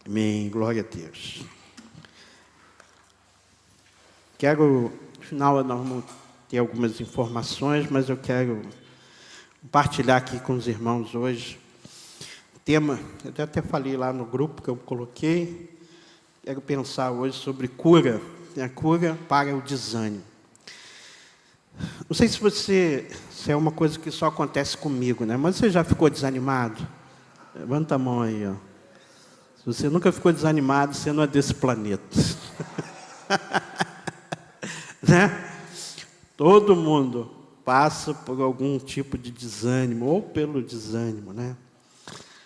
Amém, glória a Deus. No final nós vamos ter algumas informações, mas eu quero compartilhar aqui com os irmãos hoje. Tema, eu até falei lá no grupo que eu coloquei, quero pensar hoje sobre cura, a cura para o desânimo. Não sei se é uma coisa que só acontece comigo, né? Mas você já ficou desanimado? Levanta a mão aí, ó. Se você nunca ficou desanimado, você não é desse planeta. Né? Todo mundo passa por algum tipo de desânimo, ou pelo desânimo, né?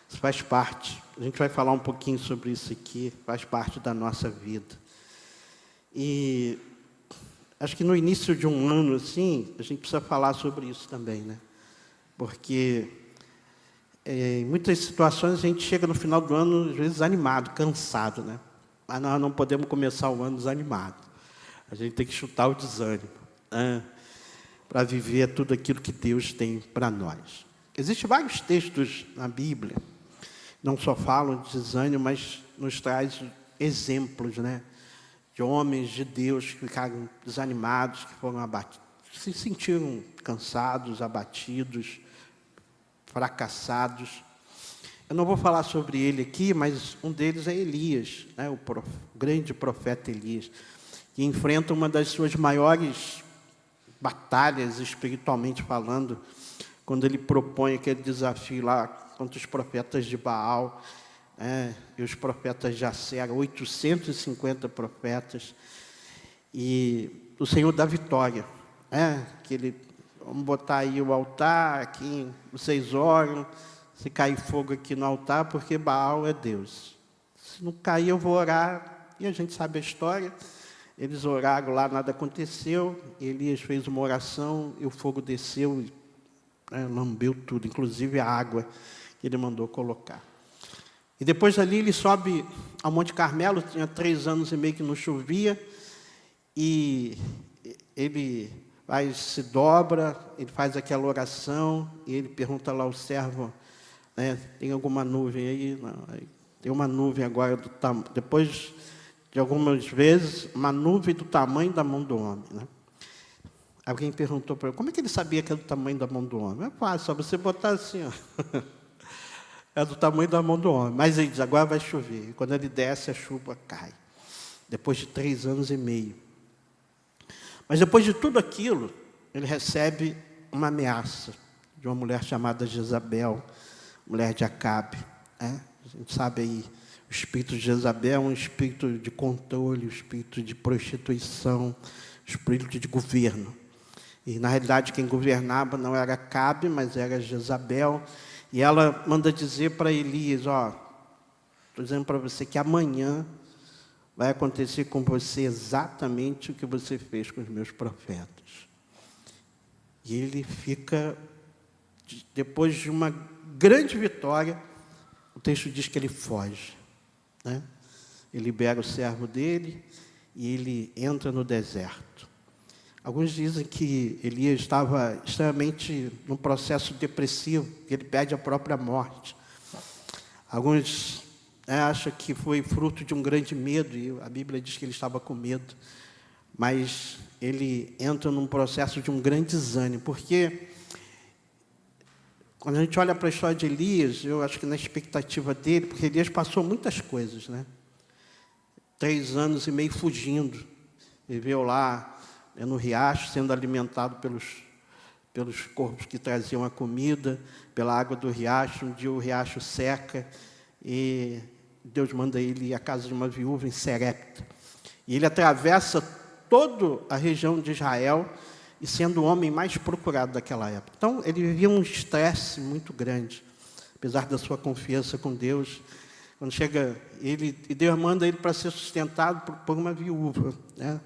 Isso faz parte. A gente vai falar um pouquinho sobre isso aqui, faz parte da nossa vida. E acho que no início de um ano, assim, a gente precisa falar sobre isso também, né? Porque em muitas situações a gente chega no final do ano, às vezes, desanimado, cansado, né? Mas nós não podemos começar o ano desanimado. A gente tem que chutar o desânimo, né? Para viver tudo aquilo que Deus tem para nós. Existem vários textos na Bíblia, não só falam de desânimo, mas nos traz exemplos, né? De homens de Deus que ficaram desanimados, que foram abatidos, se sentiram cansados, abatidos, fracassados. Eu não vou falar sobre ele aqui, mas um deles é Elias, né? O grande profeta Elias, que enfrenta uma das suas maiores batalhas, espiritualmente falando, quando ele propõe aquele desafio lá contra os profetas de Baal, e os profetas de Acera, 850 profetas, e o Senhor dá vitória, que ele, vamos botar aí o altar, aqui vocês oram, se cair fogo aqui no altar, porque Baal é Deus. Se não cair, eu vou orar, e a gente sabe a história. Eles oraram lá, nada aconteceu, Elias fez uma oração, e o fogo desceu, lambeu tudo, inclusive a água que ele mandou colocar. E depois dali ele sobe ao Monte Carmelo, tinha 3 anos e meio que não chovia, e ele se dobra, ele faz aquela oração, e ele pergunta lá ao servo, tem alguma nuvem aí? Não, tem uma nuvem agora, depois de algumas vezes, uma nuvem do tamanho da mão do homem, né? Alguém perguntou para ele, como é que ele sabia que era do tamanho da mão do homem? É fácil, só você botar assim, ó. É do tamanho da mão do homem. Mas ele diz, agora vai chover. E quando ele desce, a chuva cai. Depois de 3 anos e meio. Mas depois de tudo aquilo, ele recebe uma ameaça de uma mulher chamada Jezabel, mulher de Acabe. A gente sabe aí, o espírito de Jezabel é um espírito de controle, um espírito de prostituição, um espírito de governo. E, na realidade, quem governava não era Acabe, mas era Jezabel. E ela manda dizer para Elias, estou dizendo para você que amanhã vai acontecer com você exatamente o que você fez com os meus profetas. E ele fica, depois de uma grande vitória, o texto diz que ele foge, né? Ele libera o servo dele e ele entra no deserto. Alguns dizem que Elias estava extremamente num processo depressivo, que ele pede a própria morte. Alguns acham que foi fruto de um grande medo, e a Bíblia diz que ele estava com medo. Mas ele entra num processo de um grande desânimo, porque quando a gente olha para a história de Elias, eu acho que na expectativa dele, porque Elias passou muitas coisas, né? 3 anos e meio fugindo, viveu lá no riacho, sendo alimentado pelos corpos que traziam a comida, pela água do riacho. Um dia o riacho seca e Deus manda ele ir à casa de uma viúva em Serepta. E ele atravessa toda a região de Israel, e sendo o homem mais procurado daquela época. Então, ele vivia um estresse muito grande, apesar da sua confiança com Deus. Quando chega ele, e Deus manda ele para ser sustentado por uma viúva, né?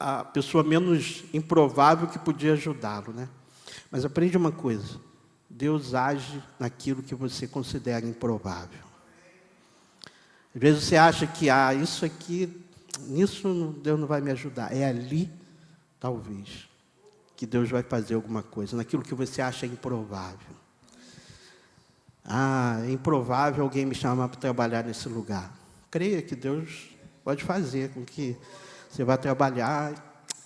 A pessoa menos improvável que podia ajudá-lo, né? Mas aprende uma coisa, Deus age naquilo que você considera improvável. Às vezes você acha que, isso aqui, nisso Deus não vai me ajudar. É ali, talvez, que Deus vai fazer alguma coisa, naquilo que você acha improvável. é improvável alguém me chamar para trabalhar nesse lugar. Creia que Deus pode fazer com que você vá trabalhar.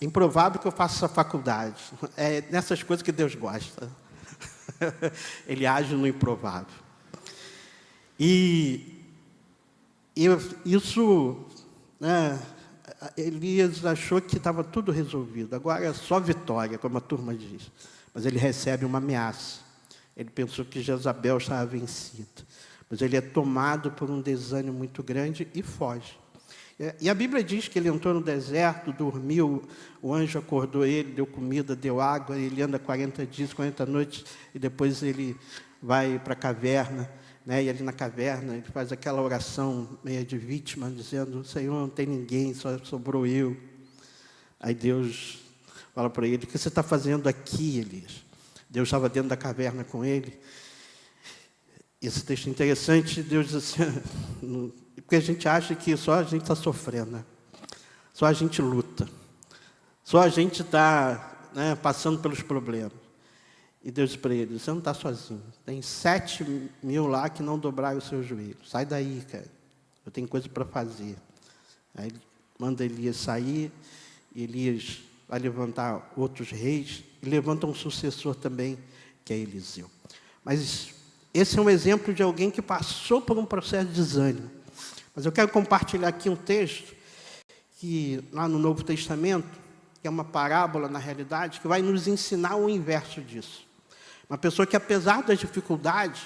É improvável que eu faça essa faculdade. É nessas coisas que Deus gosta. Ele age no improvável. E isso, né, Elias achou que estava tudo resolvido. Agora é só vitória, como a turma diz. Mas ele recebe uma ameaça. Ele pensou que Jezabel estava vencida. Mas ele é tomado por um desânimo muito grande e foge. E a Bíblia diz que ele entrou no deserto, dormiu, o anjo acordou ele, deu comida, deu água, ele anda 40 dias, 40 noites, e depois ele vai para a caverna, né? E ali na caverna ele faz aquela oração meio de vítima, dizendo: Senhor, não tem ninguém, só sobrou eu. Aí Deus fala para ele: o que você está fazendo aqui, Elias? Deus estava dentro da caverna com ele. Esse texto é interessante. Deus diz assim, porque a gente acha que só a gente está sofrendo, né? Só a gente luta, só a gente está, né, passando pelos problemas. E Deus diz para ele: você não está sozinho, tem 7.000 lá que não dobraram o seu joelho, sai daí, cara, eu tenho coisa para fazer. Aí ele manda Elias sair, e Elias vai levantar outros reis, e levanta um sucessor também, que é Eliseu. Mas esse é um exemplo de alguém que passou por um processo de desânimo. Mas eu quero compartilhar aqui um texto, que lá no Novo Testamento, que é uma parábola, na realidade, que vai nos ensinar o inverso disso. Uma pessoa que, apesar das dificuldades,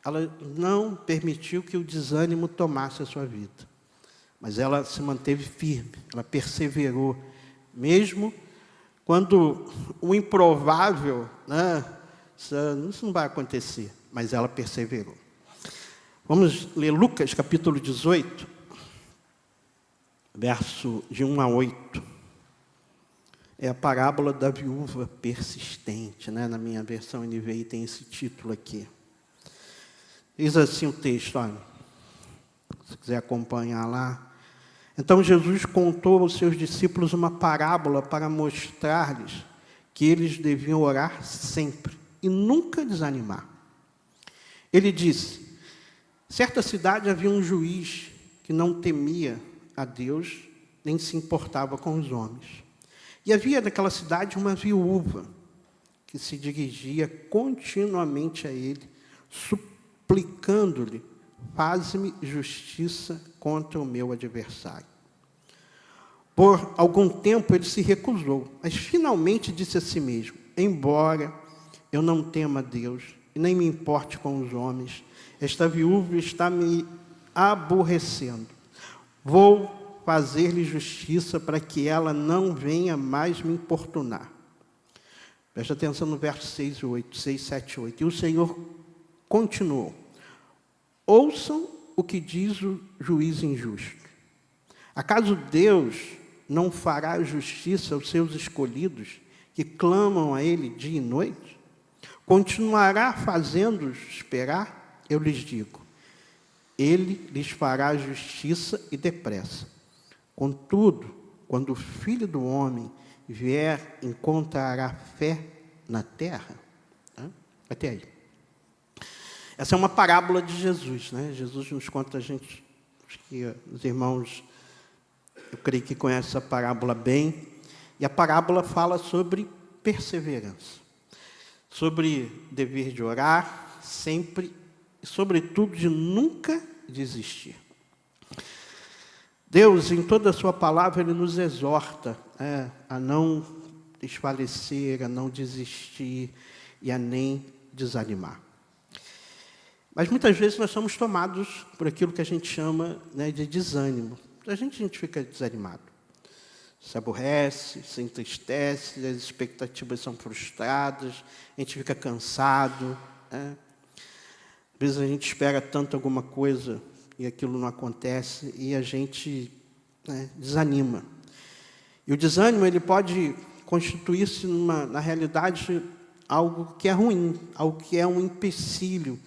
ela não permitiu que o desânimo tomasse a sua vida. Mas ela se manteve firme, ela perseverou, mesmo quando o improvável, né, isso não vai acontecer, mas ela perseverou. Vamos ler Lucas, capítulo 18, verso de 1 a 8. É a parábola da viúva persistente, né? Na minha versão NVI tem esse título aqui. Diz assim o texto, olha, se quiser acompanhar lá. Então Jesus contou aos seus discípulos uma parábola para mostrar-lhes que eles deviam orar sempre e nunca desanimar. Ele disse: certa cidade havia um juiz que não temia a Deus, nem se importava com os homens. E havia naquela cidade uma viúva que se dirigia continuamente a ele, suplicando-lhe: faze-me justiça contra o meu adversário. Por algum tempo ele se recusou, mas finalmente disse a si mesmo: embora eu não tema a Deus e nem me importe com os homens, esta viúva está me aborrecendo. Vou fazer-lhe justiça para que ela não venha mais me importunar. Preste atenção no verso 6 e 8, 6, 7 e 8. E o Senhor continuou: ouçam o que diz o juiz injusto. Acaso Deus não fará justiça aos seus escolhidos, que clamam a Ele dia e noite? Continuará fazendo-os esperar? Eu lhes digo, Ele lhes fará justiça e depressa. Contudo, quando o Filho do Homem vier, encontrará fé na terra? Até aí. Essa é uma parábola de Jesus, né? Jesus nos conta, acho que os irmãos, eu creio que conhecem essa parábola bem. E a parábola fala sobre perseverança, sobre dever de orar sempre, e sobretudo de nunca desistir. Deus, em toda a sua palavra, Ele nos exorta a não desfalecer, a não desistir e a nem desanimar. Mas muitas vezes nós somos tomados por aquilo que a gente chama, né, de desânimo. A gente fica desanimado. Se aborrece, se entristece, as expectativas são frustradas, a gente fica cansado. Né? Às vezes a gente espera tanto alguma coisa e aquilo não acontece e a gente, né, desanima. E o desânimo, ele pode constituir-se, na realidade, algo que é ruim, algo que é um empecilho.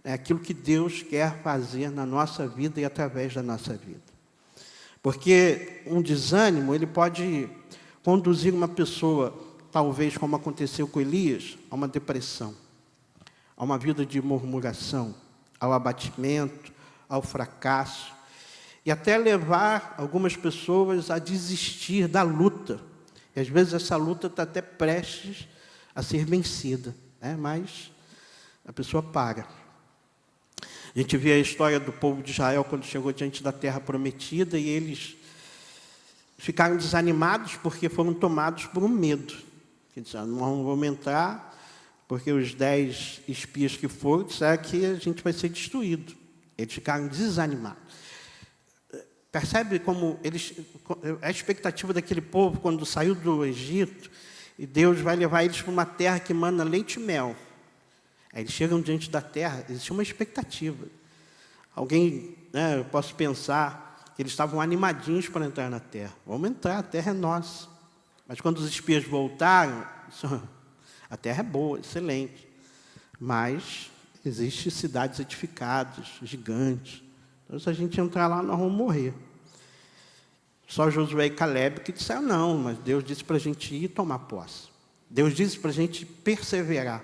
É aquilo que Deus quer fazer na nossa vida e através da nossa vida. Porque um desânimo, ele pode conduzir uma pessoa, talvez como aconteceu com Elias, a uma depressão. a uma vida de murmuração, ao abatimento, ao fracasso, e até levar algumas pessoas a desistir da luta. E às vezes essa luta está até prestes a ser vencida, né? Mas a pessoa para. A gente vê a história do povo de Israel quando chegou diante da terra prometida e eles ficaram desanimados porque foram tomados por um medo. Quer dizer, não vamos entrar porque os 10 espias que foram disseram que a gente vai ser destruído. Eles ficaram desanimados. Percebe como a expectativa daquele povo quando saiu do Egito e Deus vai levar eles para uma terra que mana leite e mel. Aí eles chegam diante da terra, existe uma expectativa. Alguém, né, eu posso pensar que eles estavam animadinhos para entrar na terra. Vamos entrar, a terra é nossa. Mas quando os espias voltaram, a terra é boa, excelente. Mas existem cidades edificadas, gigantes. Então, se a gente entrar lá, nós vamos morrer. Só Josué e Caleb que disseram não, mas Deus disse para a gente ir e tomar posse. Deus disse para a gente perseverar.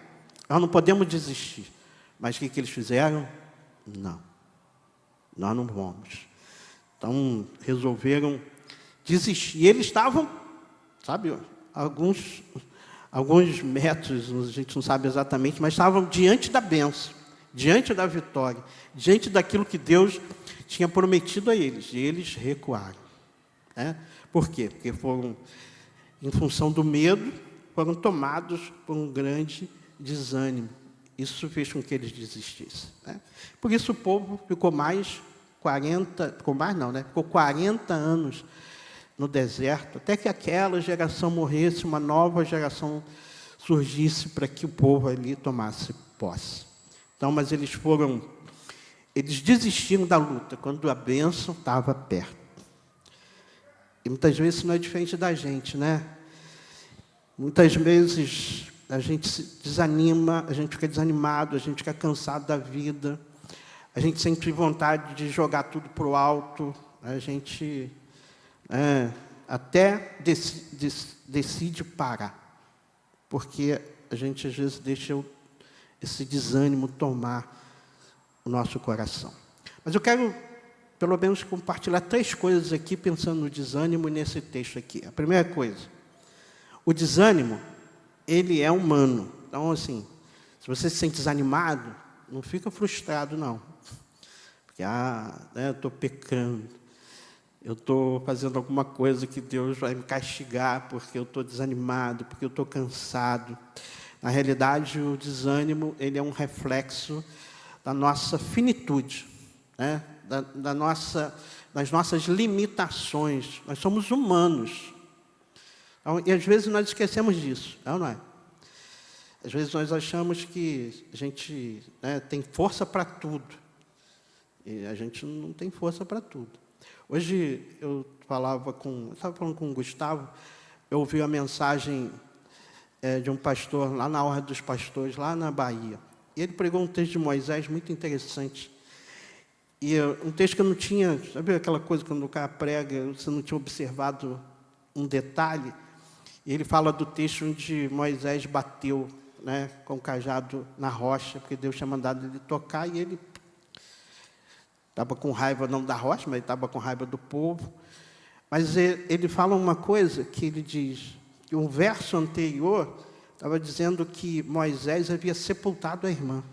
Nós não podemos desistir. Mas o que eles fizeram? Não. Nós não vamos. Então, resolveram desistir. E eles estavam, sabe, alguns metros, a gente não sabe exatamente, mas estavam diante da bênção, diante da vitória, diante daquilo que Deus tinha prometido a eles. E eles recuaram. Né? Por quê? Porque foram, em função do medo, foram tomados por um grande desânimo. Isso fez com que eles desistissem. Né? Por isso o povo ficou ficou 40 anos no deserto, até que aquela geração morresse, uma nova geração surgisse para que o povo ali tomasse posse. Então, mas eles desistiram da luta quando a bênção estava perto. E muitas vezes isso não é diferente da gente, né? Muitas vezes a gente se desanima, a gente fica desanimado, a gente fica cansado da vida, a gente sente vontade de jogar tudo para o alto, a gente até decide parar, porque a gente às vezes deixa esse desânimo tomar o nosso coração. Mas eu quero, pelo menos, compartilhar 3 coisas aqui, pensando no desânimo nesse texto aqui. A primeira coisa, o desânimo, ele é humano. Então, assim, se você se sente desanimado, não fica frustrado, não. Porque, eu estou pecando, eu estou fazendo alguma coisa que Deus vai me castigar porque eu estou desanimado, porque eu estou cansado. Na realidade, o desânimo, ele é um reflexo da nossa finitude, né? das nossas limitações. Nós somos humanos. Então, e às vezes nós esquecemos disso, não é? Às vezes nós achamos que a gente tem força para tudo. E a gente não tem força para tudo. Hoje eu estava falando com o Gustavo, eu ouvi a mensagem de um pastor lá na Ordem dos Pastores, lá na Bahia. E ele pregou um texto de Moisés muito interessante. E um texto que eu não tinha, sabe aquela coisa quando o cara prega, você não tinha observado um detalhe? E ele fala do texto onde Moisés bateu, né, com o cajado na rocha, porque Deus tinha mandado ele tocar, e ele estava com raiva não da rocha, mas ele estava com raiva do povo. Mas ele fala uma coisa que ele diz, que um verso anterior estava dizendo que Moisés havia sepultado a irmã.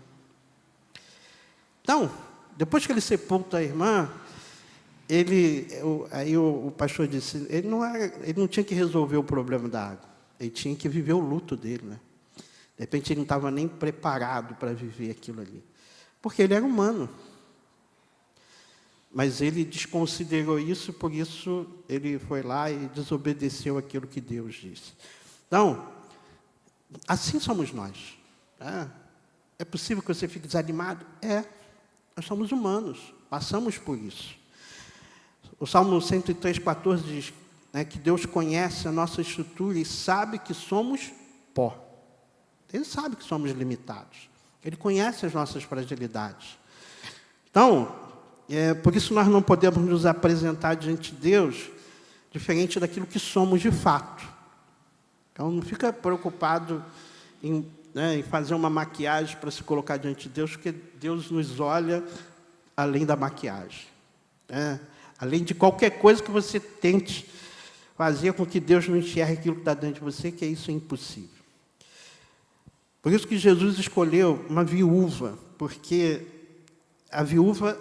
Então, depois que ele sepulta a irmã, aí o pastor disse, ele não tinha que resolver o problema da água, ele tinha que viver o luto dele, né? De repente ele não estava nem preparado para viver aquilo ali, porque ele era humano. Mas ele desconsiderou isso, por isso ele foi lá e desobedeceu aquilo que Deus disse. Então, assim somos nós. Tá? É possível que você fique desanimado? Nós somos humanos, passamos por isso. O Salmo 103,14 diz, que Deus conhece a nossa estrutura e sabe que somos pó. Ele sabe que somos limitados. Ele conhece as nossas fragilidades. Então, por isso nós não podemos nos apresentar diante de Deus diferente daquilo que somos de fato. Então, não fica preocupado em né, em fazer uma maquiagem para se colocar diante de Deus, porque Deus nos olha além da maquiagem, né? Além de qualquer coisa que você tente fazer com que Deus não enxergue aquilo que está dentro de você, que isso é impossível. Por isso que Jesus escolheu uma viúva, porque a viúva,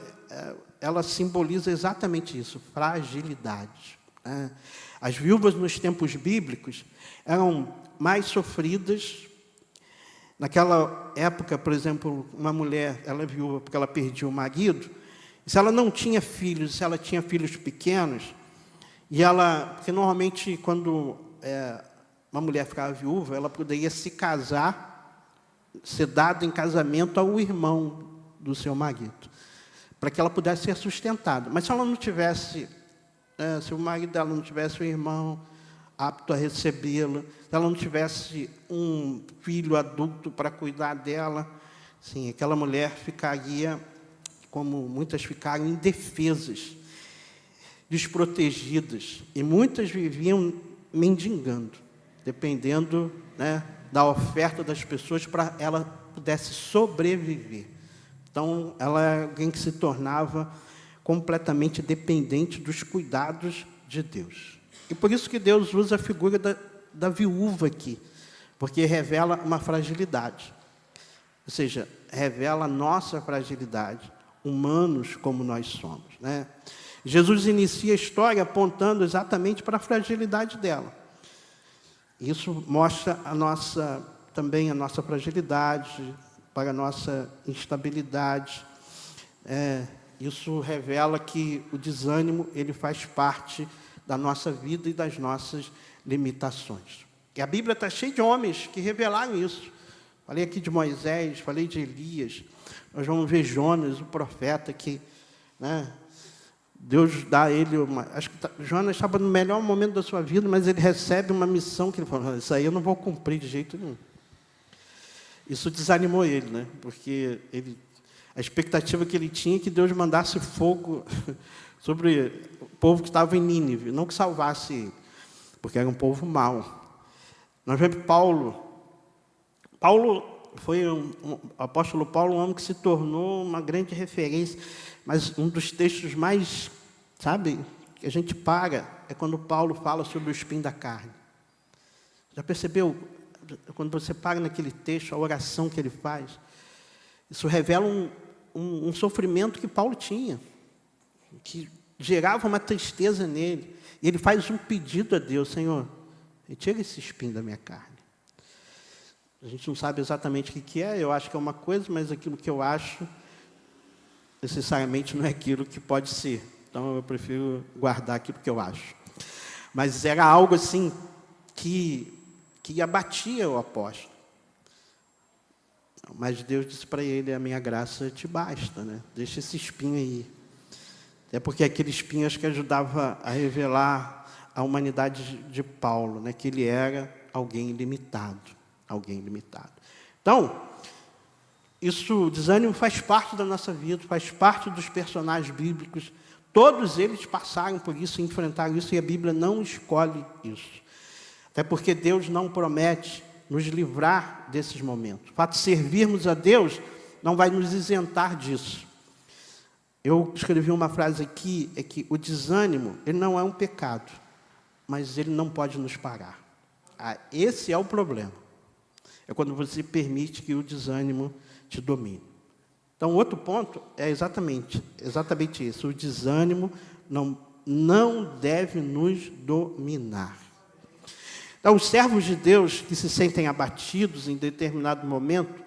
ela simboliza exatamente isso, fragilidade, né? As viúvas nos tempos bíblicos eram mais sofridas. Naquela época, por exemplo, uma mulher, ela é viúva porque ela perdia o marido, e se ela não tinha filhos, se ela tinha filhos pequenos, porque normalmente quando uma mulher ficava viúva, ela poderia se casar, ser dada em casamento ao irmão do seu marido, para que ela pudesse ser sustentada. Mas se ela não tivesse, se o marido dela não tivesse um irmão apto a recebê-la, se ela não tivesse um filho adulto para cuidar dela, sim, aquela mulher ficaria, como muitas ficaram, indefesas, desprotegidas, e muitas viviam mendigando, dependendo, né, da oferta das pessoas para ela pudesse sobreviver. Então, ela é alguém que se tornava completamente dependente dos cuidados de Deus. E por isso que Deus usa a figura da viúva aqui, porque revela uma fragilidade. Ou seja, revela a nossa fragilidade, humanos como nós somos, né? Jesus inicia a história apontando exatamente para a fragilidade dela. Isso mostra também a nossa fragilidade, para a nossa instabilidade. Isso revela que o desânimo, ele faz parte da nossa vida e das nossas limitações. E a Bíblia está cheia de homens que revelaram isso. Falei aqui de Moisés, falei de Elias. Nós vamos ver Jonas, o profeta, que, né, Deus dá a ele acho que Jonas estava no melhor momento da sua vida, mas ele recebe uma missão que ele falou: isso aí eu não vou cumprir de jeito nenhum. Isso desanimou ele, né? Porque a expectativa que ele tinha é que Deus mandasse fogo sobre o povo que estava em Nínive, não que salvasse ele, porque era um povo mau. Nós vemos Paulo foi o apóstolo Paulo, um homem que se tornou uma grande referência, mas um dos textos mais, que a gente é quando Paulo fala sobre o espinho da carne. Já percebeu? Quando você para naquele texto, a oração que ele faz, isso revela um sofrimento que Paulo tinha, que gerava uma tristeza nele. E ele faz um pedido a Deus: Senhor, retira esse espinho da minha carne. A gente não sabe exatamente o que é, eu acho que é uma coisa, mas aquilo que eu acho, necessariamente não é aquilo que pode ser. Então, eu prefiro guardar aquilo que eu acho. Mas era algo assim que abatia o apóstolo. Mas Deus disse para ele: a minha graça te basta, né? Deixa esse espinho aí. Até porque aquele espinho acho que ajudava a revelar a humanidade de Paulo, né? Que ele era alguém limitado. Então, o desânimo faz parte da nossa vida, faz parte dos personagens bíblicos. Todos eles passaram por isso, enfrentaram isso, e a Bíblia não escolhe isso. Até porque Deus não promete nos livrar desses momentos. O fato de servirmos a Deus não vai nos isentar disso. Eu escrevi uma frase aqui, é que o desânimo, ele não é um pecado, mas ele não pode nos parar. Esse é o problema. É quando você permite que o desânimo te domine. Então, outro ponto é exatamente isso. O desânimo não deve nos dominar. Então, os servos de Deus que se sentem abatidos em determinado momento,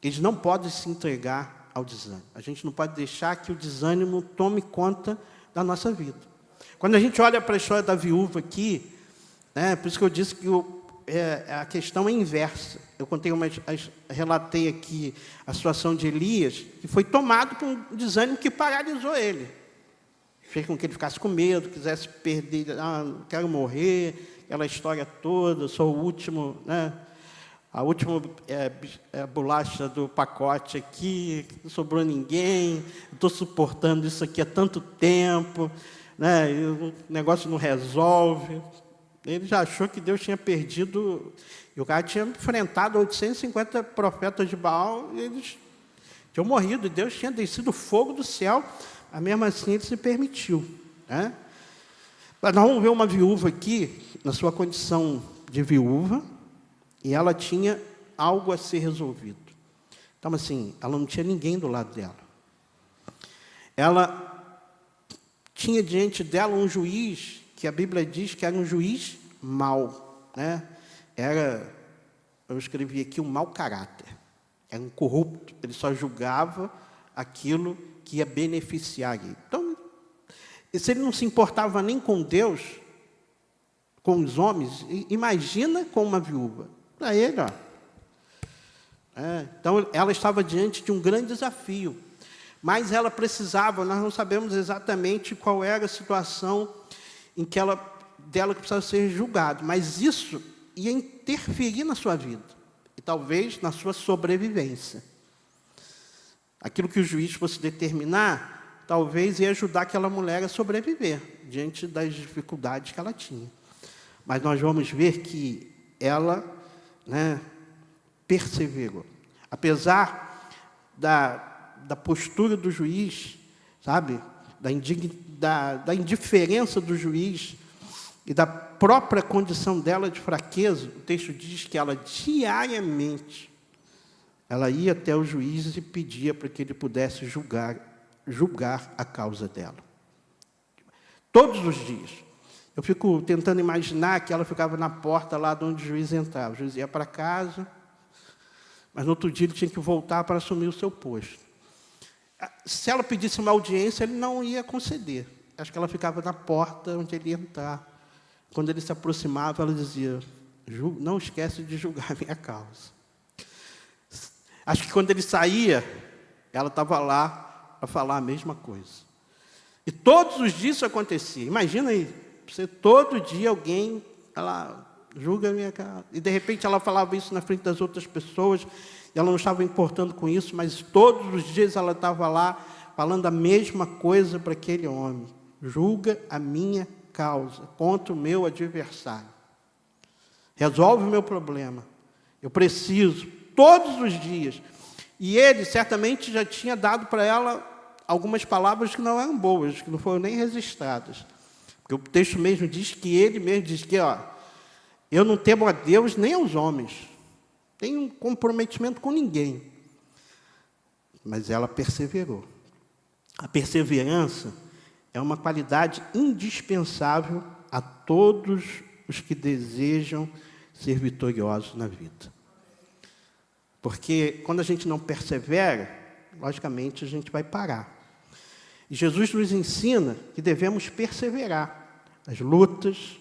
eles não podem se entregar ao desânimo. A gente não pode deixar que o desânimo tome conta da nossa vida. Quando a gente olha para a história da viúva aqui, né, por isso que eu disse que a questão é inversa. Eu relatei aqui a situação de Elias, que foi tomado por um desânimo que paralisou ele. Fez com que ele ficasse com medo, quisesse perder, não quero morrer, aquela história toda, sou o último, né? A última bolacha do pacote aqui, não sobrou ninguém, estou suportando isso aqui há tanto tempo, né? E o negócio não resolve. Ele já achou que Deus tinha perdido, e o cara tinha enfrentado 850 profetas de Baal, e eles tinham morrido, e Deus tinha descido fogo do céu, mas mesmo assim ele se permitiu, né? Mas nós vamos ver uma viúva aqui, na sua condição de viúva, e ela tinha algo a ser resolvido. Então, assim, ela não tinha ninguém do lado dela. Ela tinha diante dela um juiz, que a Bíblia diz que era um juiz mau, né? Eu escrevi aqui, um mau caráter. Era um corrupto, ele só julgava aquilo que ia beneficiar ele. Então, se ele não se importava nem com Deus, com os homens, imagina com uma viúva. Para ele, ó. Então, ela estava diante de um grande desafio. Mas ela precisava, nós não sabemos exatamente qual era a situação em que dela que precisava ser julgado, mas isso ia interferir na sua vida, e talvez na sua sobrevivência. Aquilo que o juiz fosse determinar, talvez ia ajudar aquela mulher a sobreviver, diante das dificuldades que ela tinha. Mas nós vamos ver que ela, né, perseverou. Apesar da postura do juiz, sabe, da indiferença do juiz e da própria condição dela de fraqueza, o texto diz que ela diariamente, ela ia até o juiz e pedia para que ele pudesse julgar a causa dela. Todos os dias. Eu fico tentando imaginar que ela ficava na porta lá de onde o juiz entrava. O juiz ia para casa, mas no outro dia ele tinha que voltar para assumir o seu posto. Se ela pedisse uma audiência, ele não ia conceder. Acho que ela ficava na porta onde ele ia entrar. Quando ele se aproximava, ela dizia, não esquece de julgar a minha causa. Acho que quando ele saía, ela estava lá para falar a mesma coisa. E todos os dias isso acontecia. Imagina aí, você todo dia alguém, ela julga a minha causa. E de repente ela falava isso na frente das outras pessoas, e ela não estava importando com isso, mas todos os dias ela estava lá falando a mesma coisa para aquele homem. Julga a minha causa contra o meu adversário. Resolve o meu problema. Eu preciso, todos os dias. E ele certamente já tinha dado para ela algumas palavras que não eram boas, que não foram nem registradas. Porque o texto mesmo diz que ele mesmo diz que, ó, eu não temo a Deus nem aos homens. Tenho um comprometimento com ninguém. Mas ela perseverou. A perseverança é uma qualidade indispensável a todos os que desejam ser vitoriosos na vida. Porque quando a gente não persevera, logicamente a gente vai parar. E Jesus nos ensina que devemos perseverar nas lutas,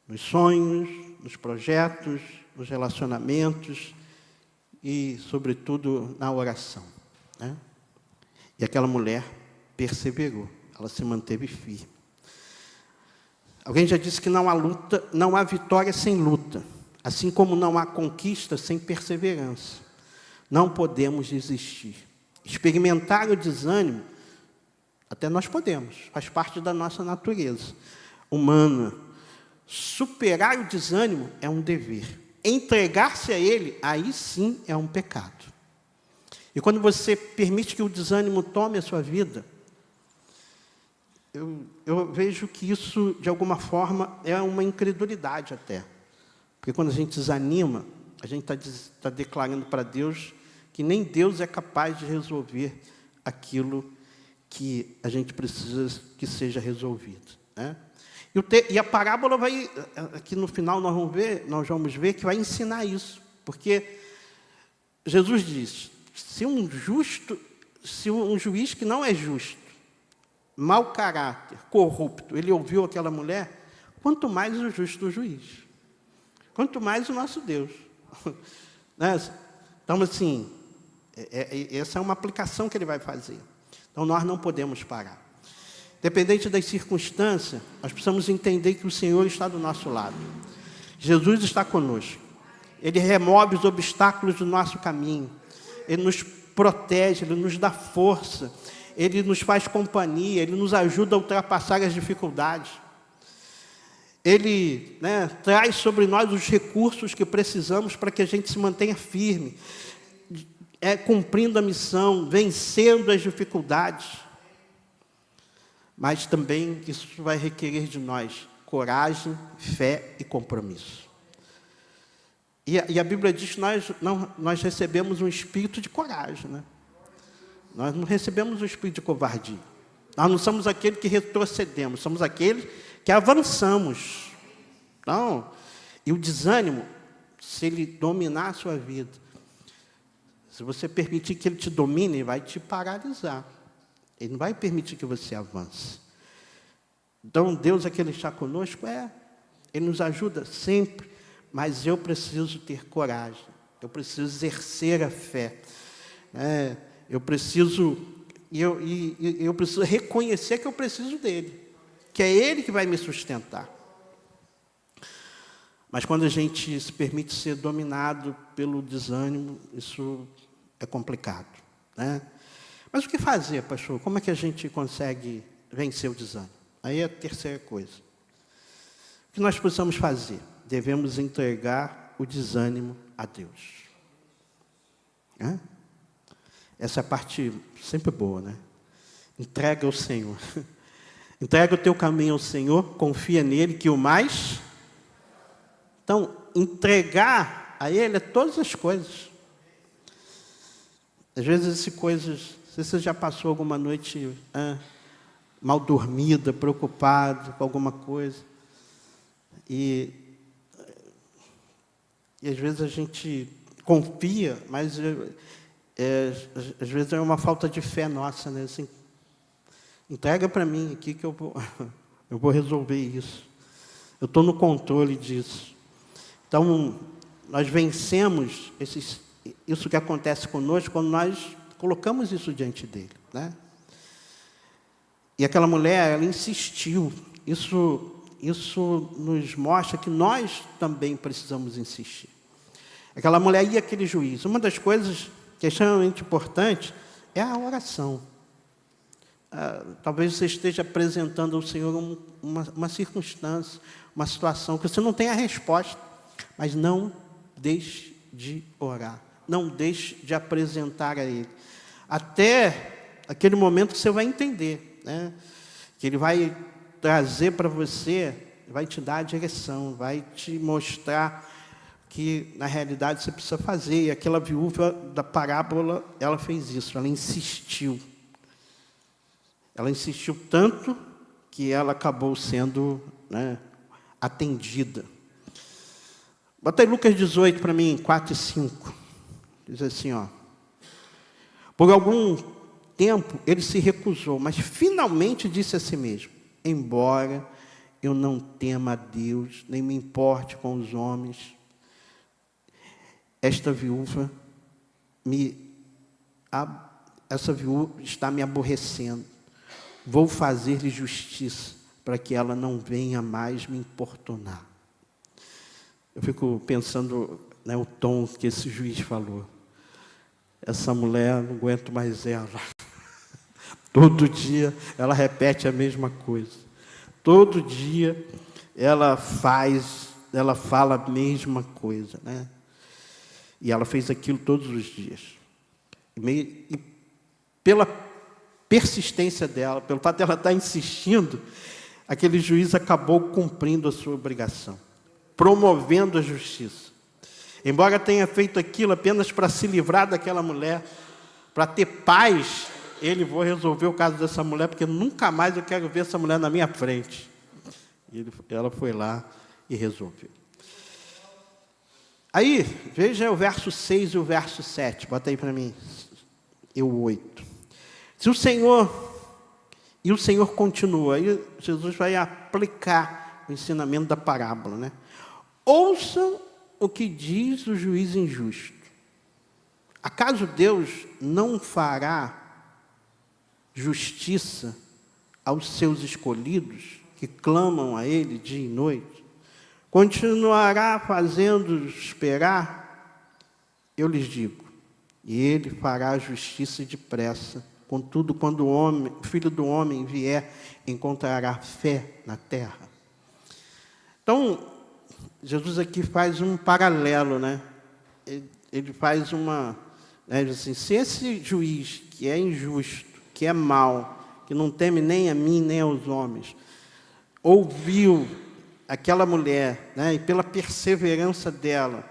nos sonhos, nos projetos, nos relacionamentos e, sobretudo, na oração, né? E aquela mulher perseverou, ela se manteve firme. Alguém já disse que não há luta, não há vitória sem luta, assim como não há conquista sem perseverança. Não podemos desistir. Experimentar o desânimo, até nós podemos, faz parte da nossa natureza humana. Superar o desânimo é um dever. Entregar-se a ele, aí sim é um pecado. E quando você permite que o desânimo tome a sua vida, eu vejo que isso, de alguma forma, é uma incredulidade até. Porque quando a gente desanima, a gente está declarando para Deus que nem Deus é capaz de resolver aquilo que a gente precisa que seja resolvido, né? E a parábola vai, aqui no final nós vamos ver que vai ensinar isso. Porque Jesus diz, se um juiz que não é justo, mau caráter, corrupto, ele ouviu aquela mulher, quanto mais o justo juiz. Quanto mais o nosso Deus. Né? Então, assim, essa é uma aplicação que ele vai fazer. Então, nós não podemos parar. Independente das circunstâncias, nós precisamos entender que o Senhor está do nosso lado. Jesus está conosco. Ele remove os obstáculos do nosso caminho. Ele nos protege, Ele nos dá força. Ele nos faz companhia, Ele nos ajuda a ultrapassar as dificuldades. Ele, traz sobre nós os recursos que precisamos para que a gente se mantenha firme, cumprindo a missão, vencendo as dificuldades. Mas também isso vai requerer de nós coragem, fé e compromisso. E a Bíblia diz que nós recebemos um espírito de coragem, né? Nós não recebemos um espírito de covardia. Nós não somos aqueles que retrocedemos, somos aqueles que avançamos. Não. E o desânimo, se ele dominar a sua vida, se você permitir que ele te domine, ele vai te paralisar. Ele não vai permitir que você avance. Então, Deus é que Ele está conosco? Ele nos ajuda sempre, mas eu preciso ter coragem, eu preciso exercer a fé. Eu preciso reconhecer que eu preciso dEle, que é Ele que vai me sustentar. Mas quando a gente se permite ser dominado pelo desânimo, isso é complicado, né? Mas o que fazer, pastor? Como é que a gente consegue vencer o desânimo? Aí é a terceira coisa. O que nós precisamos fazer? Devemos entregar o desânimo a Deus. Essa é a parte sempre boa, né? Entrega ao Senhor. Entrega o teu caminho ao Senhor, confia nele, que o mais... Então, entregar a Ele é todas as coisas. Às vezes, não sei se você já passou alguma noite mal dormida, preocupado com alguma coisa. E às vezes a gente confia, mas às vezes é uma falta de fé nossa, né? Assim, entrega para mim aqui que eu vou resolver isso. Eu estou no controle disso. Então, nós vencemos isso que acontece conosco quando nós colocamos isso diante dele, né? E aquela mulher, ela insistiu. Isso nos mostra que nós também precisamos insistir. Aquela mulher ia àquele juiz. Uma das coisas que é extremamente importante é a oração. Talvez você esteja apresentando ao Senhor uma circunstância, uma situação que você não tem a resposta, mas não deixe de orar. Não deixe de apresentar a Ele. Até aquele momento que você vai entender, né? Que Ele vai trazer para você, vai te dar a direção, vai te mostrar que, na realidade, você precisa fazer. E aquela viúva da parábola, ela fez isso, ela insistiu. Ela insistiu tanto que ela acabou sendo, atendida. Bota aí Lucas 18 para mim, 4 e 5. Diz assim, por algum tempo ele se recusou, mas finalmente disse a si mesmo: embora eu não tema a Deus, nem me importe com os homens, essa viúva está me aborrecendo. Vou fazer-lhe justiça, para que ela não venha mais me importunar. Eu fico pensando, o tom que esse juiz falou. Essa mulher, não aguento mais ela. Todo dia ela repete a mesma coisa. Todo dia ela fala a mesma coisa, né? E ela fez aquilo todos os dias. E pela persistência dela, pelo fato dela estar insistindo, aquele juiz acabou cumprindo a sua obrigação, promovendo a justiça. Embora tenha feito aquilo apenas para se livrar daquela mulher, para ter paz, vou resolver o caso dessa mulher, porque nunca mais eu quero ver essa mulher na minha frente. Ela foi lá e resolveu. Aí, veja o verso 6 e o verso 7. Bota aí para mim. E o 8. O Senhor continua. Aí Jesus vai aplicar o ensinamento da parábola, né? Ouçam o que diz o juiz injusto. Acaso Deus não fará justiça aos seus escolhidos, que clamam a Ele dia e noite? Continuará fazendo esperar? Eu lhes digo, e Ele fará justiça depressa. Contudo, quando o Filho do Homem vier, encontrará fé na terra. Então, Jesus aqui faz um paralelo, né? Ele faz uma... Né, assim, se esse juiz, que é injusto, que é mau, que não teme nem a mim, nem aos homens, ouviu aquela mulher, né, e pela perseverança dela,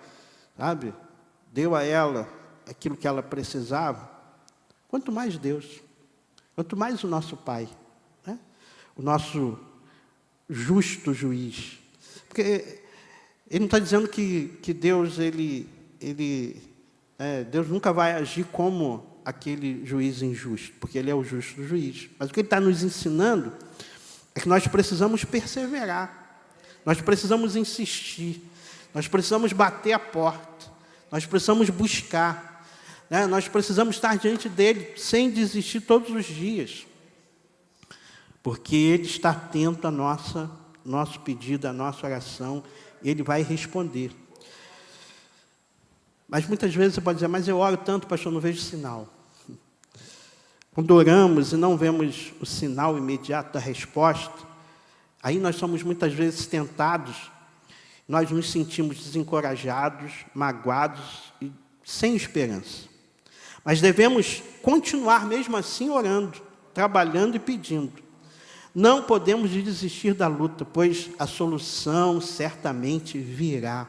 sabe, deu a ela aquilo que ela precisava, quanto mais Deus, quanto mais o nosso Pai, né, o nosso justo juiz. Porque ele não está dizendo que Deus, Deus nunca vai agir como aquele juiz injusto, porque ele é o justo juiz. Mas o que ele está nos ensinando é que nós precisamos perseverar, nós precisamos insistir, nós precisamos bater a porta, nós precisamos buscar, né? Nós precisamos estar diante dele sem desistir todos os dias, porque ele está atento a nosso pedido, a nossa oração, e ele vai responder. Mas muitas vezes você pode dizer, mas eu oro tanto, pastor, não vejo sinal. Quando oramos e não vemos o sinal imediato da resposta, aí nós somos muitas vezes tentados, nós nos sentimos desencorajados, magoados e sem esperança. Mas devemos continuar mesmo assim orando, trabalhando e pedindo. Não podemos desistir da luta, pois a solução certamente virá.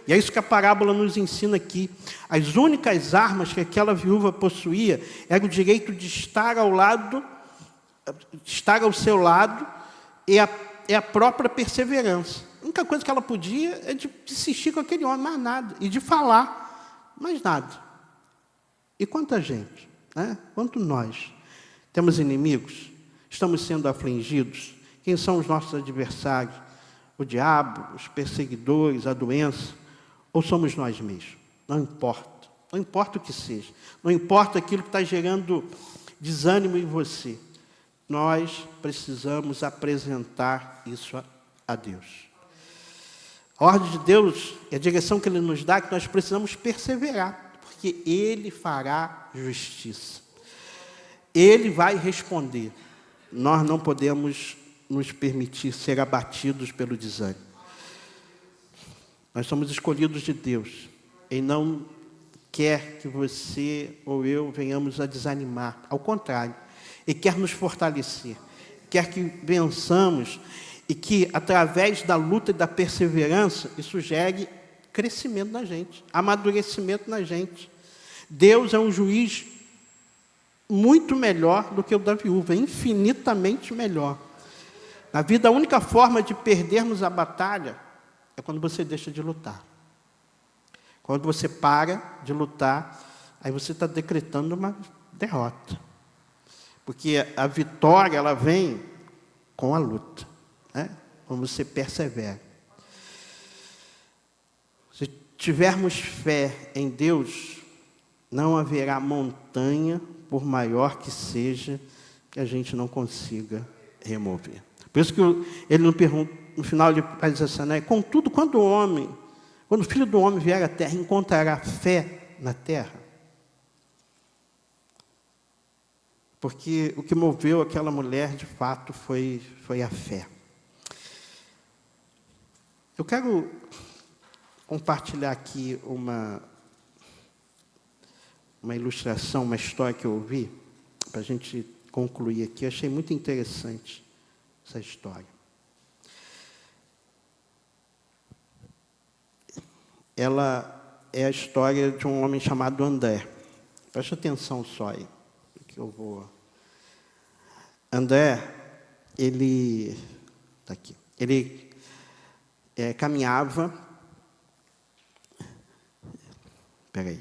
E é isso que a parábola nos ensina aqui. As únicas armas que aquela viúva possuía era o direito de estar ao seu lado e a própria perseverança. A única coisa que ela podia é de insistir com aquele homem, mais nada. E de falar, mais nada. E quanta gente, né? Quanto nós temos inimigos, estamos sendo afligidos. Quem são os nossos adversários? O diabo, os perseguidores, a doença, ou somos nós mesmos? Não importa. Não importa o que seja. Não importa aquilo que está gerando desânimo em você. Nós precisamos apresentar isso a Deus. A ordem de Deus e a direção que Ele nos dá é que nós precisamos perseverar, porque Ele fará justiça. Ele vai responder. Nós não podemos nos permitir ser abatidos pelo desânimo. Nós somos escolhidos de Deus. Ele não quer que você ou eu venhamos a desanimar. Ao contrário, Ele quer nos fortalecer. Quer que vençamos e que, através da luta e da perseverança, isso gere crescimento na gente, amadurecimento na gente. Deus é um juiz muito melhor do que o da viúva, infinitamente melhor. Na vida, a única forma de perdermos a batalha é quando você deixa de lutar. Quando você para de lutar, aí você está decretando uma derrota. Porque a vitória, ela vem com a luta, né? Quando você persevera. Se tivermos fé em Deus, não haverá montanha, por maior que seja, que a gente não consiga remover. Por isso que ele no final ele faz assim, né? Contudo, quando o Filho do Homem vier à terra, encontrará fé na terra? Porque o que moveu aquela mulher, de fato, foi a fé. Eu quero compartilhar aqui uma ilustração, uma história que eu ouvi, para a gente concluir aqui. Eu achei muito interessante essa história. Ela é a história de um homem chamado André. Preste atenção só aí, que eu vou... André, ele... Está aqui. Ele caminhava... Espera aí.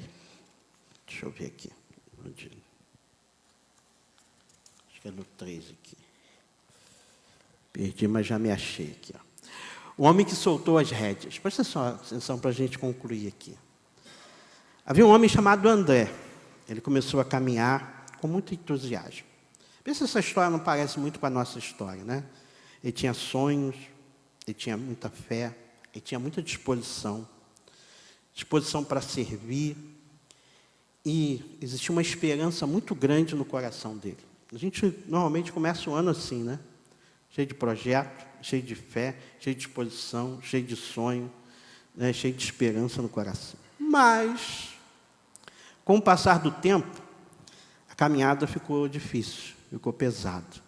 Deixa eu ver aqui. Acho que é no 3 aqui. Perdi, mas já me achei aqui. Ó. O homem que soltou as rédeas. Presta só atenção para a gente concluir aqui. Havia um homem chamado André. Ele começou a caminhar com muito entusiasmo. Pensa se essa história não parece muito com a nossa história, né? Ele tinha sonhos, ele tinha muita fé, ele tinha muita disposição para servir, e existia uma esperança muito grande no coração dele. A gente normalmente começa o ano assim, né? cheio de projeto, cheio de fé, cheio de disposição, cheio de sonho, né, cheio de esperança no coração. Mas, com o passar do tempo, a caminhada ficou difícil, ficou pesada.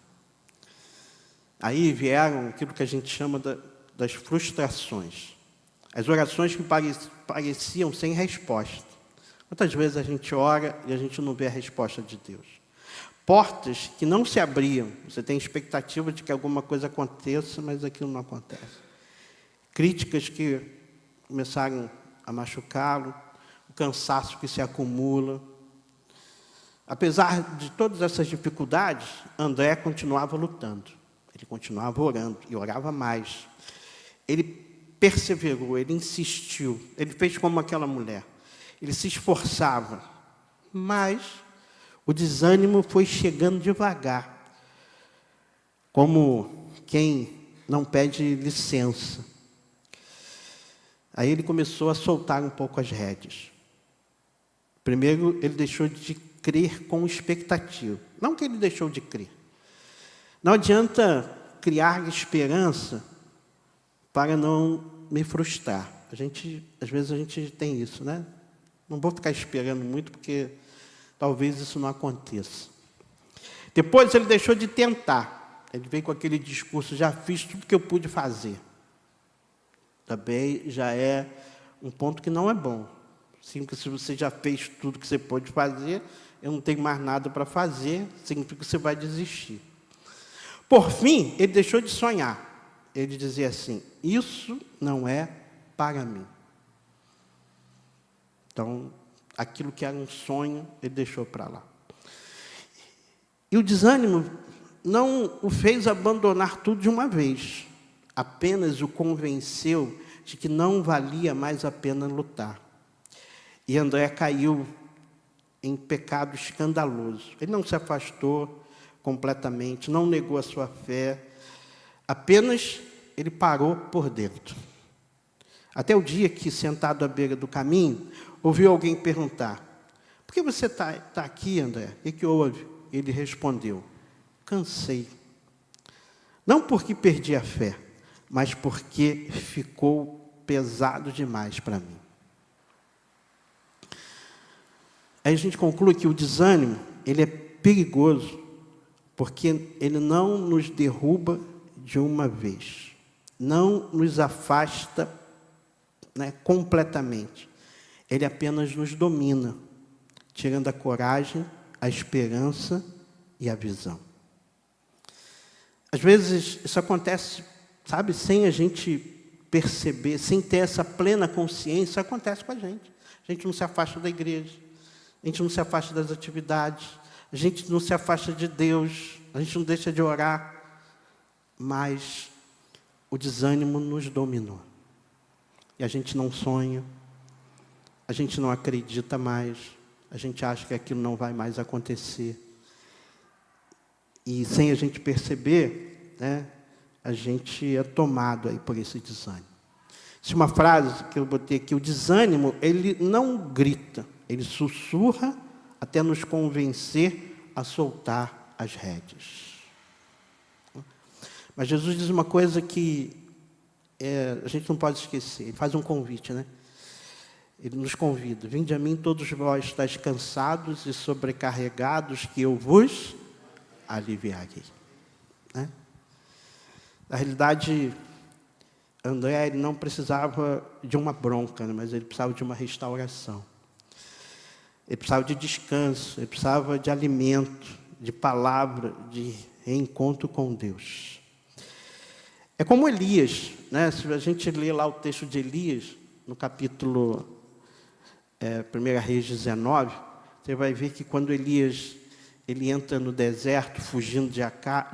Aí vieram aquilo que a gente chama das frustrações. As orações que pareciam sem resposta. Quantas vezes a gente ora e a gente não vê a resposta de Deus? Portas que não se abriam. Você tem expectativa de que alguma coisa aconteça, mas aquilo não acontece. Críticas que começaram a machucá-lo, o cansaço que se acumula. Apesar de todas essas dificuldades, André continuava lutando. Ele continuava orando e orava mais. Ele perseverou, ele insistiu, ele fez como aquela mulher. Ele se esforçava, mas o desânimo foi chegando devagar, como quem não pede licença. Aí ele começou a soltar um pouco as rédeas. Primeiro, ele deixou de crer com expectativa. Não que ele deixou de crer. Não adianta criar esperança para não me frustrar. Às vezes a gente tem isso, né? Não vou ficar esperando muito, porque talvez isso não aconteça. Depois ele deixou de tentar. Ele veio com aquele discurso, já fiz tudo que eu pude fazer. Também já é um ponto que não é bom. Significa que se você já fez tudo que você pôde fazer, eu não tenho mais nada para fazer, significa que você vai desistir. Por fim, ele deixou de sonhar. Ele dizia assim, isso não é para mim. Então, aquilo que era um sonho, ele deixou para lá. E o desânimo não o fez abandonar tudo de uma vez. Apenas o convenceu de que não valia mais a pena lutar. E André caiu em pecado escandaloso. Ele não se afastou completamente, não negou a sua fé, apenas ele parou por dentro. Até o dia que, sentado à beira do caminho, ouviu alguém perguntar, por que você está aqui, André? O que houve? Ele respondeu, cansei. Não porque perdi a fé, mas porque ficou pesado demais para mim. Aí a gente conclui que o desânimo, ele é perigoso, porque ele não nos derruba de uma vez, não nos afasta, né, completamente. Ele apenas nos domina, tirando a coragem, a esperança e a visão. Às vezes isso acontece, sabe, sem a gente perceber, sem ter essa plena consciência, isso acontece com a gente. A gente não se afasta da igreja, a gente não se afasta das atividades, a gente não se afasta de Deus, a gente não deixa de orar, mas o desânimo nos dominou. E a gente não sonha, a gente não acredita mais, a gente acha que aquilo não vai mais acontecer. E sem a gente perceber, né, a gente é tomado aí por esse desânimo. Isso é uma frase que eu botei aqui, o desânimo, ele não grita, ele sussurra até nos convencer a soltar as rédeas. Mas Jesus diz uma coisa que a gente não pode esquecer. Ele faz um convite, né? Ele nos convida. Vinde a mim todos vós estáis cansados e sobrecarregados, que eu vos aliviarei. Né? Na realidade, André ele não precisava de uma bronca, né? Mas ele precisava de uma restauração. Ele precisava de descanso, ele precisava de alimento, de palavra, de reencontro com Deus. É como Elias, né? Se a gente ler lá o texto de Elias, no capítulo 1 Reis 19, você vai ver que quando Elias ele entra no deserto, fugindo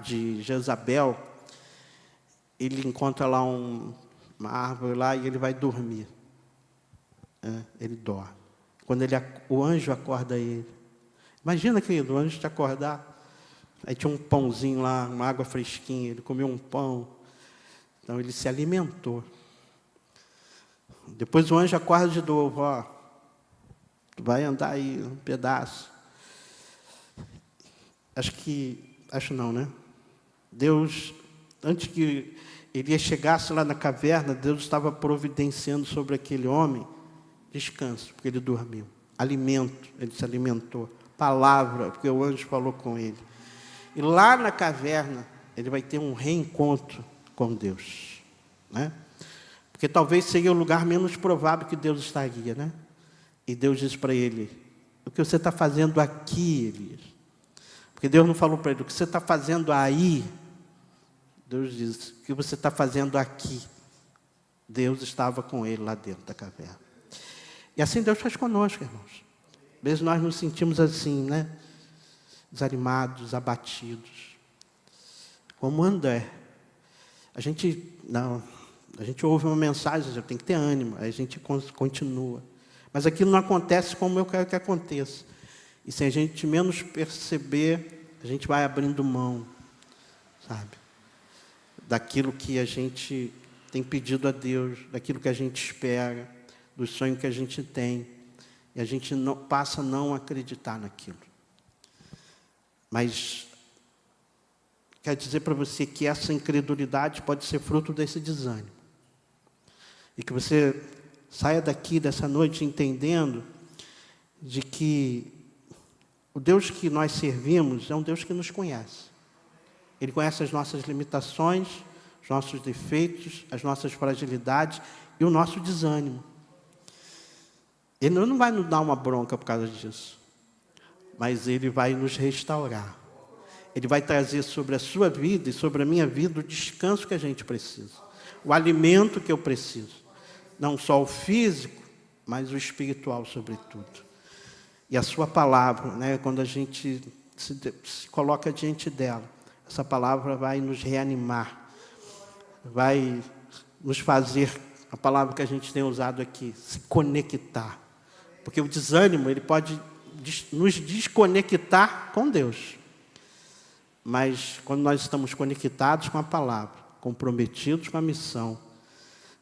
de Jezabel, ele encontra lá uma árvore lá e ele vai dormir. Ele dorme. Quando o anjo acorda ele. Imagina, querido, o anjo te acordar. Aí tinha um pãozinho lá, uma água fresquinha, ele comeu um pão. Então, ele se alimentou. Depois o anjo acorda de novo, ó. Tu vai andar aí um pedaço. Acho não, né? Deus antes que Elias chegasse lá na caverna, Deus estava providenciando sobre aquele homem descanso, porque ele dormiu. Alimento, ele se alimentou. Palavra, porque o anjo falou com ele. E lá na caverna, ele vai ter um reencontro com Deus, né? Porque talvez seja o lugar menos provável que Deus estaria, né? E Deus disse para ele: o que você está fazendo aqui, Elias? Porque Deus não falou para ele: o que você está fazendo aí? Deus disse: o que você está fazendo aqui? Deus estava com ele lá dentro da caverna. E assim Deus faz conosco, irmãos. Às vezes nós nos sentimos assim, né? Desanimados, abatidos. Como André. A gente ouve uma mensagem, já tem que ter ânimo, aí a gente continua. Mas aquilo não acontece como eu quero que aconteça. E se a gente menos perceber, a gente vai abrindo mão, sabe? Daquilo que a gente tem pedido a Deus, daquilo que a gente espera, do sonho que a gente tem. E a gente passa a não acreditar naquilo. Mas quero dizer para você que essa incredulidade pode ser fruto desse desânimo. E que você saia daqui dessa noite entendendo de que o Deus que nós servimos é um Deus que nos conhece. Ele conhece as nossas limitações, os nossos defeitos, as nossas fragilidades e o nosso desânimo. Ele não vai nos dar uma bronca por causa disso, mas Ele vai nos restaurar. Ele vai trazer sobre a sua vida e sobre a minha vida o descanso que a gente precisa, o alimento que eu preciso. Não só o físico, mas o espiritual sobretudo. E a sua palavra, né, quando a gente se coloca diante dela, essa palavra vai nos reanimar, vai nos fazer, a palavra que a gente tem usado aqui, se conectar. Porque o desânimo, ele pode nos desconectar com Deus. Mas quando nós estamos conectados com a palavra, comprometidos com a missão,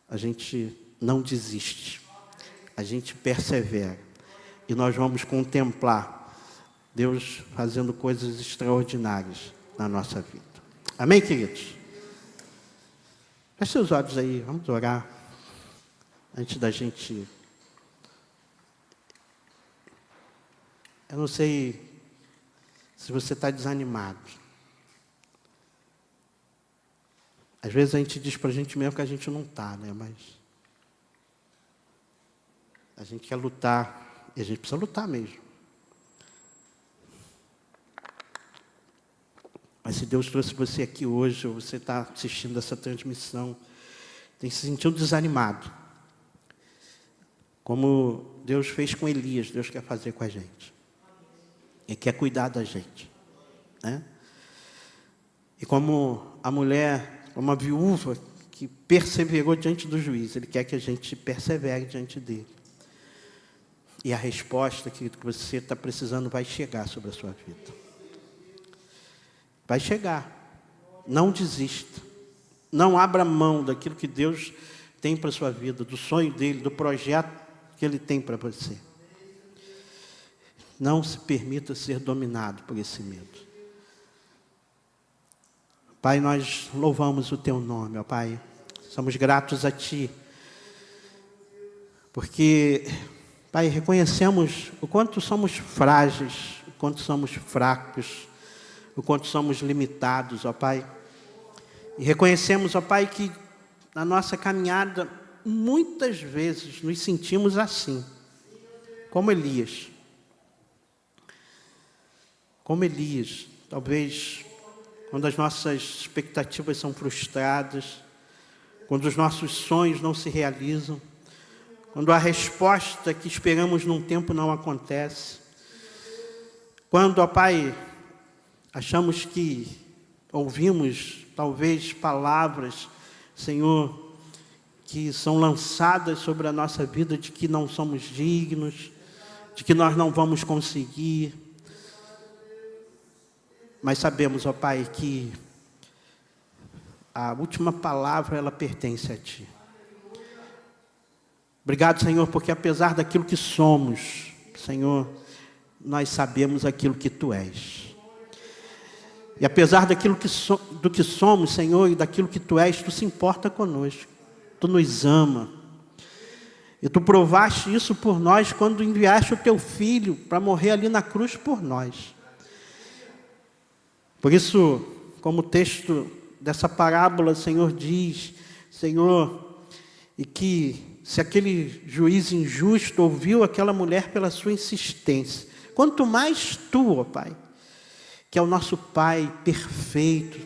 a gente não desiste, a gente persevera. E nós vamos contemplar Deus fazendo coisas extraordinárias na nossa vida. Amém, queridos? Feche seus olhos aí, vamos orar. Antes da gente... Eu não sei se você está desanimado. Às vezes a gente diz para a gente mesmo que a gente não está, né? Mas a gente quer lutar, e a gente precisa lutar mesmo. Mas se Deus trouxe você aqui hoje, ou você está assistindo essa transmissão, tem se sentido desanimado, como Deus fez com Elias, Deus quer fazer com a gente. Ele quer cuidar da gente, né? E como a mulher, como a viúva que perseverou diante do juiz, Ele quer que a gente persevere diante dele. E a resposta que você está precisando vai chegar sobre a sua vida. Vai chegar. Não desista. Não abra mão daquilo que Deus tem para a sua vida, do sonho dele, do projeto que Ele tem para você. Não se permita ser dominado por esse medo. Pai, nós louvamos o Teu nome, ó Pai. Somos gratos a Ti. Porque, Pai, reconhecemos o quanto somos frágeis, o quanto somos fracos, o quanto somos limitados, ó Pai. E reconhecemos, ó Pai, que na nossa caminhada, muitas vezes nos sentimos assim, como Elias. Como Elias, talvez quando as nossas expectativas são frustradas, quando os nossos sonhos não se realizam, quando a resposta que esperamos num tempo não acontece, quando, ó Pai, achamos que ouvimos talvez palavras, Senhor, que são lançadas sobre a nossa vida de que não somos dignos, de que nós não vamos conseguir. Mas sabemos, ó Pai, que a última palavra, ela pertence a Ti. Obrigado, Senhor, porque apesar daquilo que somos, Senhor, nós sabemos aquilo que Tu és. E apesar do que somos, Senhor, e daquilo que Tu és, Tu se importa conosco. Tu nos ama. E Tu provaste isso por nós quando enviaste o Teu Filho para morrer ali na cruz por nós. Por isso, como o texto dessa parábola, Senhor, diz, Senhor, e que se aquele juiz injusto ouviu aquela mulher pela sua insistência, quanto mais Tu, ó Pai, que é o nosso Pai perfeito,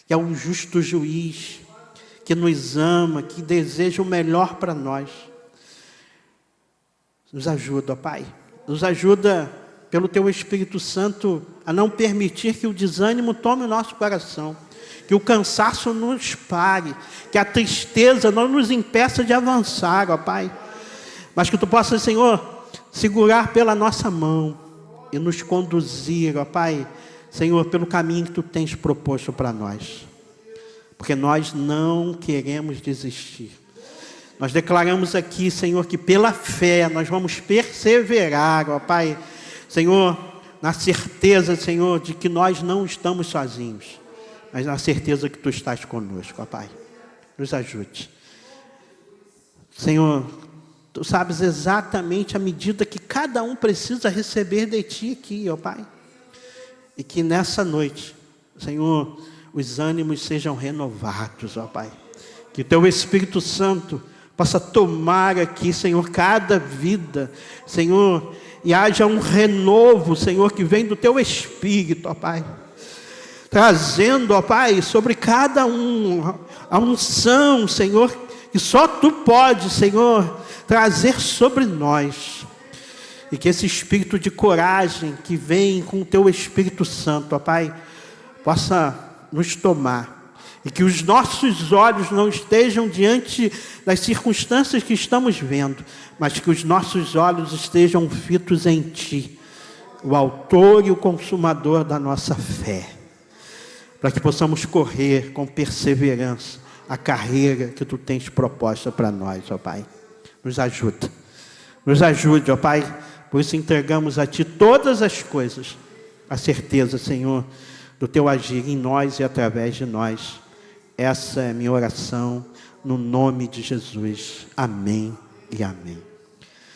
que é um justo juiz, que nos ama, que deseja o melhor para nós. Nos ajuda, ó Pai, nos ajuda pelo Teu Espírito Santo a não permitir que o desânimo tome o nosso coração, que o cansaço nos pare, que a tristeza não nos impeça de avançar, ó Pai, mas que Tu possas, Senhor, segurar pela nossa mão e nos conduzir, ó Pai, Senhor, pelo caminho que Tu tens proposto para nós, porque nós não queremos desistir. Nós declaramos aqui, Senhor, que pela fé nós vamos perseverar, ó Pai, Senhor, na certeza, Senhor, de que nós não estamos sozinhos, mas na certeza que Tu estás conosco, ó Pai. Nos ajude. Senhor, Tu sabes exatamente a medida que cada um precisa receber de Ti aqui, ó Pai. E que nessa noite, Senhor, os ânimos sejam renovados, ó Pai. Que o Teu Espírito Santo possa tomar aqui, Senhor, cada vida, Senhor, e haja um renovo, Senhor, que vem do Teu Espírito, ó Pai. Trazendo, ó Pai, sobre cada um a unção, Senhor, que só Tu pode, Senhor, trazer sobre nós. E que esse espírito de coragem que vem com o Teu Espírito Santo, ó Pai, possa nos tomar. E que os nossos olhos não estejam diante das circunstâncias que estamos vendo, mas que os nossos olhos estejam fitos em Ti, o autor e o consumador da nossa fé. Para que possamos correr com perseverança a carreira que Tu tens proposta para nós, ó Pai. Nos ajuda. Nos ajude, ó Pai. Por isso entregamos a Ti todas as coisas. A certeza, Senhor, do Teu agir em nós e através de nós. Essa é a minha oração, no nome de Jesus. Amém e amém.